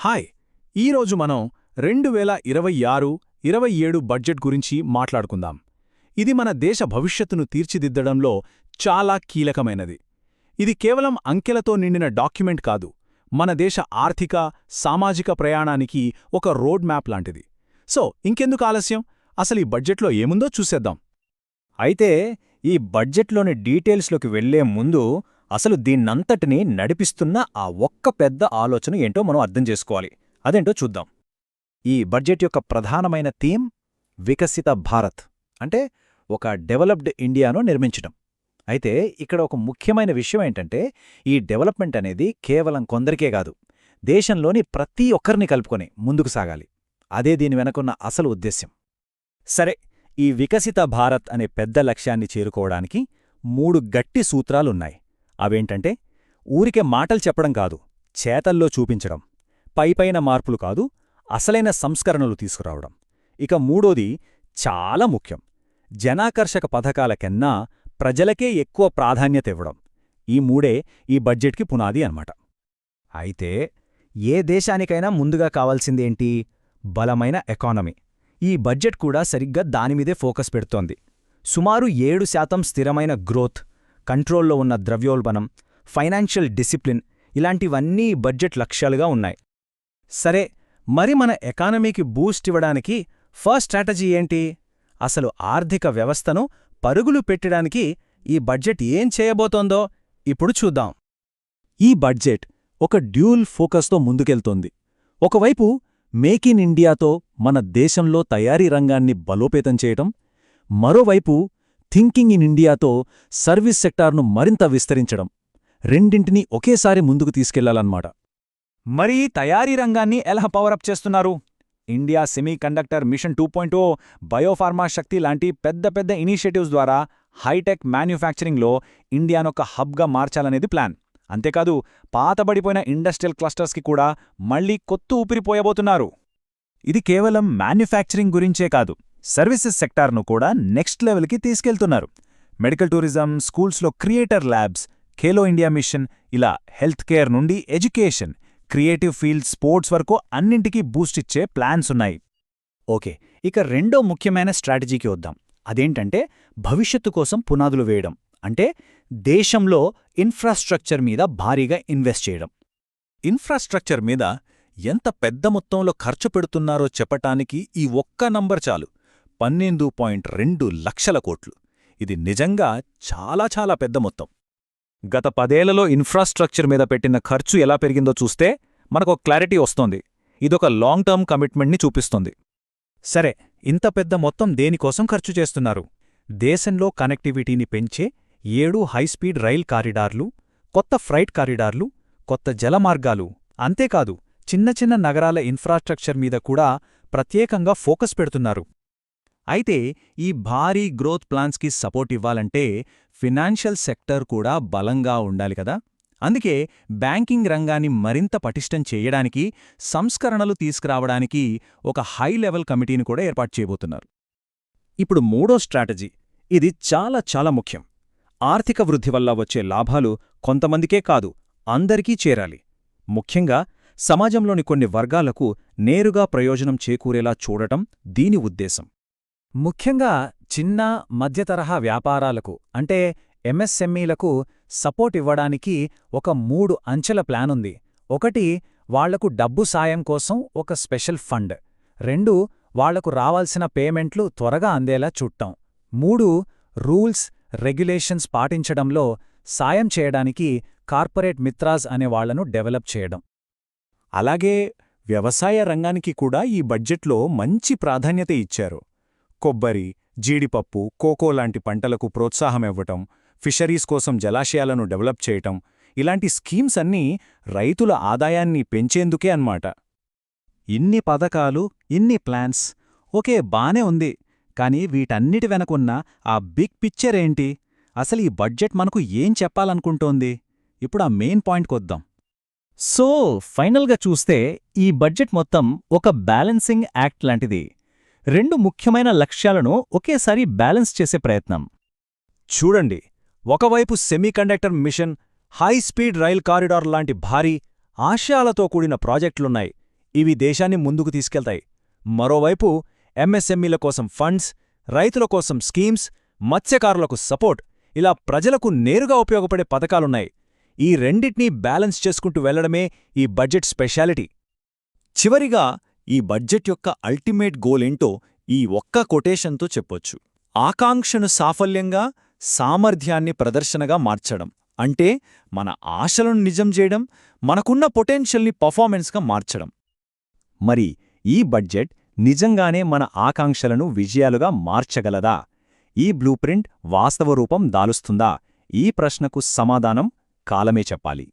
Hi ఈరోజు మనం 2026-27 budget గురించి మాట్లాడుకుందాం. ఇది మన దేశ భవిష్యత్తును తీర్చిదిద్దడంలో చాలా కీలకమైనది. ఇది కేవలం అంకెలతో నిండిన డాక్యుమెంట్ కాదు, మన దేశ ఆర్థిక, సామాజిక ప్రయాణానికి ఒక రోడ్ మ్యాప్ లాంటిది. సో ఇంకెందుకు ఆలస్యం, అసలు ఈ బడ్జెట్లో ఏముందో చూసేద్దాం. అయితే ఈ బడ్జెట్లోని డీటెయిల్స్లోకి వెళ్లే ముందు అసలు దీన్నంతటినీ నడిపిస్తున్న ఆ ఒక్క పెద్ద ఆలోచన ఏంటో మనం అర్థం చేసుకోవాలి. అదేంటో చూద్దాం. ఈ బడ్జెట్ యొక్క ప్రధానమైన థీమ్ వికసిత భారత్, అంటే ఒక డెవలప్డ్ ఇండియాను నిర్మించడం. అయితే ఇక్కడ ఒక ముఖ్యమైన విషయం ఏంటంటే, ఈ డెవలప్మెంట్ అనేది కేవలం కొందరికే కాదు, దేశంలోని ప్రతి ఒక్కరిని కలుపుకొని ముందుకు సాగాలి. అదే దీని వెనకున్న అసలు ఉద్దేశ్యం. సరే, ఈ వికసిత భారత్ అనే పెద్ద లక్ష్యాన్ని చేరుకోవడానికి 3 గట్టి సూత్రాలున్నాయి. అవేంటంటే, ఊరికే మాటలు చెప్పడం కాదు, చేతల్లో చూపించడం, పైపైన మార్పులు కాదు, అసలైన సంస్కరణలు తీసుకురావడం. ఇక మూడోది చాలా ముఖ్యం, జనాకర్షక పథకాలకన్నా ప్రజలకే ఎక్కువ ప్రాధాన్యత ఇవ్వడం. ఈ మూడే ఈ బడ్జెట్కి పునాది అన్నమాట. అయితే ఏ దేశానికైనా ముందుగా కావాల్సిందేంటి? బలమైన ఎకానమీ. ఈ బడ్జెట్ కూడా సరిగ్గా దానిమీదే ఫోకస్ పెడుతోంది. సుమారు 7% స్థిరమైన గ్రోత్, కంట్రోల్లో ఉన్న ద్రవ్యోల్బణం, ఫైనాన్షియల్ డిసిప్లిన్, ఇలాంటివన్నీ బడ్జెట్ లక్ష్యాలుగా ఉన్నాయి. సరే, మరి మన ఎకానమీకి బూస్ట్ ఇవ్వడానికి ఫస్ట్ స్ట్రాటజీ ఏంటి? అసలు ఆర్థిక వ్యవస్థను పరుగులు పెట్టడానికి ఈ బడ్జెట్ ఏం చేయబోతోందో ఇప్పుడు చూద్దాం. ఈ బడ్జెట్ ఒక డ్యూల్ ఫోకస్తో ముందుకెళ్తోంది. ఒకవైపు మేక్ ఇన్ ఇండియాతో మన దేశంలో తయారీ రంగాన్ని బలోపేతం చేయటం, మరోవైపు థింకింగ్ ఇన్ ఇండియాతో సర్వీస్ సెక్టార్ను మరింత విస్తరించడం. రెండింటినీ ఒకేసారి ముందుకు తీసుకెళ్లాలన్నమాట. మరి తయారీ రంగాన్ని ఎలా పవరప్ చేస్తున్నారు? ఇండియా సెమీకండక్టర్ మిషన్ 2.0, బయోఫార్మా శక్తి లాంటి పెద్ద పెద్ద ఇనిషియేటివ్స్ ద్వారా హైటెక్ మ్యానుఫ్యాక్చరింగ్లో ఇండియానొక హబ్గా మార్చాలనేది ప్లాన్. అంతేకాదు, పాతబడిపోయిన ఇండస్ట్రియల్ క్లస్టర్స్కి కూడా మళ్లీ కొత్త ఊపిరిపోయబోతున్నారు. ఇది కేవలం మ్యానుఫ్యాక్చరింగ్ గురించే కాదు, సర్వీసెస్ సెక్టార్ను కూడా నెక్స్ట్ లెవెల్కి తీసుకెళ్తున్నారు. మెడికల్ టూరిజం, స్కూల్స్లో creator labs, Khelo India mission, ఇలా హెల్త్ కేర్ నుండి ఎడ్యుకేషన్, క్రియేటివ్ ఫీల్డ్, స్పోర్ట్స్ వరకు అన్నింటికీ బూస్ట్ ఇచ్చే ప్లాన్స్ ఉన్నాయి. ఓకే, ఇక రెండో ముఖ్యమైన స్ట్రాటజీకి వద్దాం. అదేంటంటే, భవిష్యత్తు కోసం పునాదులు వేయడం. అంటే దేశంలో ఇన్ఫ్రాస్ట్రక్చర్ మీద భారీగా ఇన్వెస్ట్ చేయడం. ఇన్ఫ్రాస్ట్రక్చర్ మీద ఎంత పెద్ద మొత్తంలో ఖర్చు పెడుతున్నారో చెప్పటానికి ఈ ఒక్క నంబర్ చాలు, 12.2 లక్షల కోట్లు. ఇది నిజంగా చాలా పెద్ద మొత్తం. గత 10 ఏళ్లలో ఇన్ఫ్రాస్ట్రక్చర్ మీద పెట్టిన ఖర్చు ఎలా పెరిగిందో చూస్తే మనకొక క్లారిటీ వస్తోంది. ఇదొక లాంగ్ టర్మ్ కమిట్మెంట్ని చూపిస్తోంది. సరే, ఇంత పెద్ద మొత్తం దేనికోసం ఖర్చు చేస్తున్నారు? దేశంలో కనెక్టివిటీని పెంచే 7 హైస్పీడ్ రైల్ కారిడార్లు, కొత్త ఫ్రైట్ కారిడార్లు, కొత్త జలమార్గాలు, అంతేకాదు చిన్న చిన్న నగరాల ఇన్ఫ్రాస్ట్రక్చర్ మీద కూడా ప్రత్యేకంగా ఫోకస్ పెడుతున్నారు. అయితే ఈ భారీ గ్రోత్ ప్లాన్స్కి సపోర్ట్ ఇవ్వాలంటే ఫినాన్షియల్ సెక్టర్ కూడా బలంగా ఉండాలి కదా. అందుకే బ్యాంకింగ్ రంగాన్ని మరింత పటిష్టం చేయడానికి, సంస్కరణలు తీసుకురావడానికి ఒక హై లెవెల్ కమిటీని కూడా ఏర్పాటు చేయబోతున్నారు. ఇప్పుడు మూడో స్ట్రాటజీ, ఇది చాలా ముఖ్యం. ఆర్థిక వృద్ధి వల్ల వచ్చే లాభాలు కొంతమందికే కాదు, అందరికీ చేరాలి. ముఖ్యంగా సమాజంలోని కొన్ని వర్గాలకు నేరుగా ప్రయోజనం చేకూరేలా చూడటం దీని ఉద్దేశం. ముఖ్యంగా చిన్న, మధ్యతరహా వ్యాపారాలకు, అంటే ఎంఎస్ఎంఈలకు సపోర్ట్ ఇవ్వడానికి ఒక 3 అంచెల ప్లానుంది. 1, వాళ్లకు డబ్బు సాయం కోసం ఒక స్పెషల్ ఫండ్. 2, వాళ్లకు రావాల్సిన పేమెంట్లు త్వరగా అందేలా చూడటం. 3, రూల్స్, రెగ్యులేషన్స్ పాటించడంలో సాయం చేయడానికి కార్పొరేట్ మిత్రాస్ అనే వాళ్లను డెవలప్ చేయడం. అలాగే వ్యవసాయ రంగానికి కూడా ఈ బడ్జెట్లో మంచి ప్రాధాన్యత ఇచ్చారు. కొబ్బరి, జీడిపప్పు, కోకో లాంటి పంటలకు ప్రోత్సాహమివ్వటం, ఫిషరీస్ కోసం జలాశయాలను డెవలప్ చేయటం, ఇలాంటి స్కీమ్స్ అన్నీ రైతుల ఆదాయాన్ని పెంచేందుకే అన్నమాట. ఇన్ని పథకాలు, ఇన్ని ప్లాన్స్, ఓకే, బానే ఉంది. కానీ వీటన్నిటి వెనకున్న ఆ బిగ్ పిక్చర్ ఏంటి? అసలు ఈ బడ్జెట్ మనకు ఏం చెప్పాలనుకుంటోంది? ఇప్పుడు ఆ మెయిన్ పాయింట్కొద్దాం. సో ఫైనల్గా చూస్తే ఈ బడ్జెట్ మొత్తం ఒక బ్యాలెన్సింగ్ యాక్ట్ లాంటిది. 2 ముఖ్యమైన లక్ష్యాలను ఒకేసారి బ్యాలెన్స్ చేసే ప్రయత్నం. చూడండి, ఒకవైపు semiconductor machine, high speed rail corridor లాంటి భారీ, ఆశయాలతో కూడిన ప్రాజెక్టులున్నాయి. ఇవి దేశాన్ని ముందుకు తీసుకెళ్తాయి. మరోవైపు ఎంఎస్ఎంఈల కోసం ఫండ్స్, రైతుల కోసం స్కీమ్స్, మత్స్యకారులకు సపోర్ట్, ఇలా ప్రజలకు నేరుగా ఉపయోగపడే పథకాలున్నాయి. ఈ రెండిటినీ బ్యాలెన్స్ చేసుకుంటూ వెళ్లడమే ఈ బడ్జెట్ స్పెషాలిటీ. చివరిగా ఈ బడ్జెట్ యొక్క అల్టిమేట్ గోలేంటో ఈ ఒక్క కొటేషన్తో చెప్పొచ్చు. ఆకాంక్షను సాఫల్యంగా, సామర్థ్యాన్ని ప్రదర్శనగా మార్చడం. అంటే మన ఆశలను నిజం చేయడం, మనకున్న పొటెన్షియల్ని పర్ఫార్మెన్స్గా మార్చడం. మరి ఈ బడ్జెట్ నిజంగానే మన ఆకాంక్షలను విజయాలుగా మార్చగలదా? ఈ బ్లూప్రింట్ వాస్తవ రూపం దాలుస్తుందా? ఈ ప్రశ్నకు సమాధానం కాలమే చెప్పాలి.